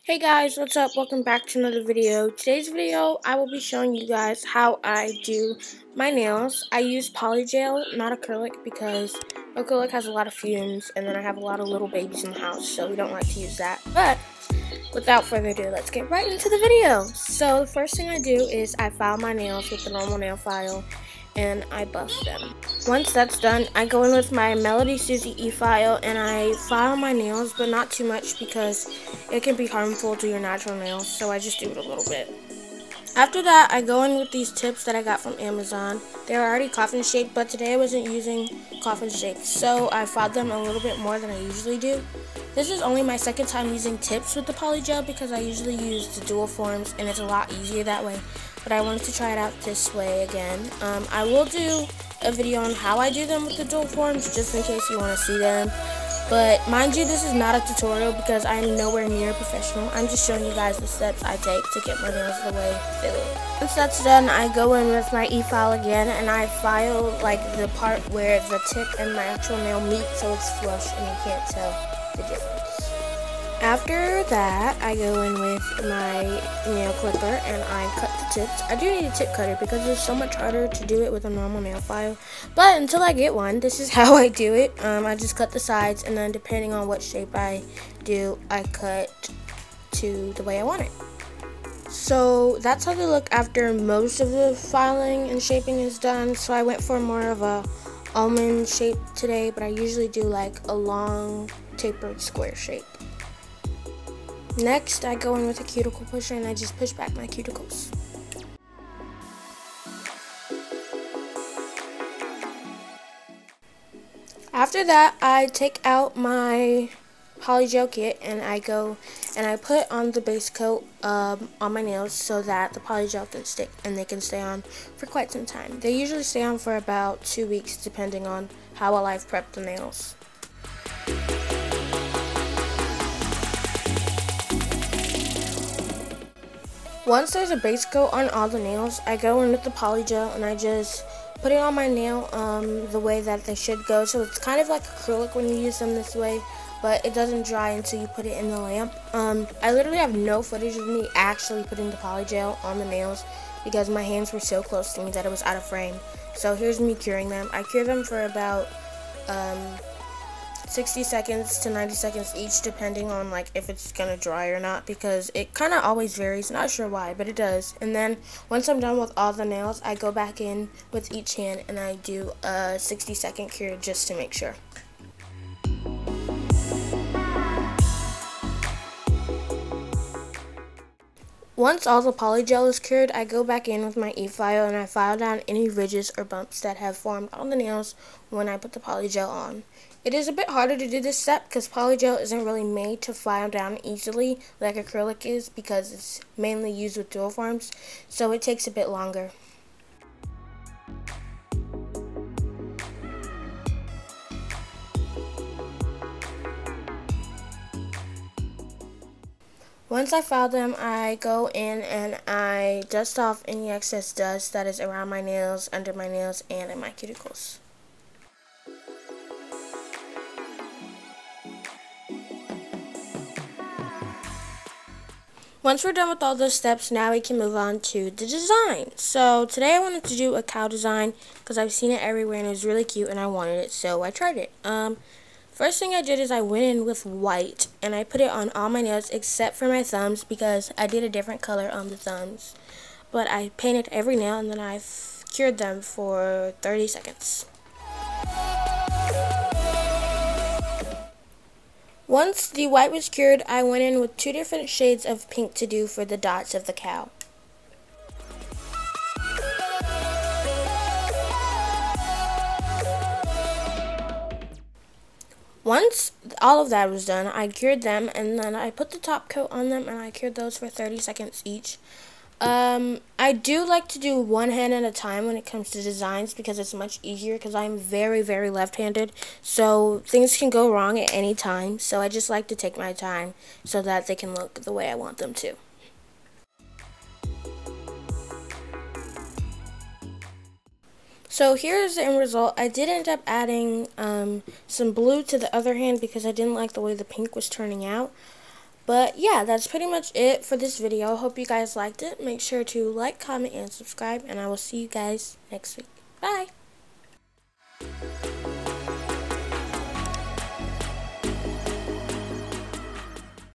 Hey guys, what's up? Welcome back to another video. Today's video, I will be showing you guys how I do my nails. I use polygel, not acrylic, because acrylic has a lot of fumes, and then I have a lot of little babies in the house, so we don't like to use that. But without further ado, let's get right into the video. So the first thing I do is I file my nails with the normal nail file, and I buff them. Once that's done, I go in with my Melody Susy e-file and I file my nails, but not too much because it can be harmful to your natural nails, so I just do it a little bit. After that, I go in with these tips that I got from Amazon. They're already coffin shaped, but today I wasn't using coffin shaped, so I filed them a little bit more than I usually do. This is only my second time using tips with the polygel because I usually use the dual forms and it's a lot easier that way. But I wanted to try it out this way again. I will do a video on how I do them with the dual forms just in case you want to see them. But mind you, this is not a tutorial because I'm nowhere near a professional. I'm just showing you guys the steps I take to get my nails the way they look. Once that's done, I go in with my e-file again and I file like the part where the tip and my actual nail meet so it's flush and you can't tell the difference. After that, I go in with my nail clipper and I cut the tips. I do need a tip cutter because it's so much harder to do it with a normal nail file. But until I get one, this is how I do it. I just cut the sides, and then depending on what shape I do, I cut to the way I want it. So that's how they look after most of the filing and shaping is done. So I went for more of a almond shape today, but I usually do like a long tapered square shape. Next, I go in with a cuticle pusher and I just push back my cuticles. After that, I take out my polygel kit and I go and I put on the base coat on my nails so that the polygel can stick and they can stay on for quite some time. They usually stay on for about 2 weeks depending on how well I've prepped the nails. Once there's a base coat on all the nails, I go in with the polygel and I just put it on my nail the way that they should go. So it's kind of like acrylic when you use them this way, but it doesn't dry until you put it in the lamp. I literally have no footage of me actually putting the polygel on the nails because my hands were so close to me that it was out of frame. So here's me curing them. I cure them for about 60 seconds to 90 seconds each, depending on like if it's gonna dry or not, because it kind of always varies. Not sure why, but it does. And then once I'm done with all the nails, I go back in with each hand and I do a 60-second cure just to make sure. Once all the polygel is cured, I go back in with my e-file and I file down any ridges or bumps that have formed on the nails when I put the polygel on. It is a bit harder to do this step because polygel isn't really made to file down easily like acrylic is because it's mainly used with dual forms, so it takes a bit longer. Once I file them, I go in and I dust off any excess dust that is around my nails, under my nails, and in my cuticles. Once we're done with all those steps, now we can move on to the design. So today I wanted to do a cow design because I've seen it everywhere and it was really cute and I wanted it, so I tried it. First thing I did is I went in with white and I put it on all my nails except for my thumbs because I did a different color on the thumbs. But I painted every nail and then I cured them for 30 seconds. Once the white was cured, I went in with 2 different shades of pink to do for the dots of the cow. Once all of that was done, I cured them and then I put the top coat on them and I cured those for 30 seconds each. I do like to do one hand at a time when it comes to designs because it's much easier because I'm very, very left-handed. So things can go wrong at any time. So I just like to take my time so that they can look the way I want them to. So here's the end result. I did end up adding some blue to the other hand because I didn't like the way the pink was turning out. But yeah, that's pretty much it for this video. Hope you guys liked it. Make sure to like, comment, and subscribe, and I will see you guys next week. Bye!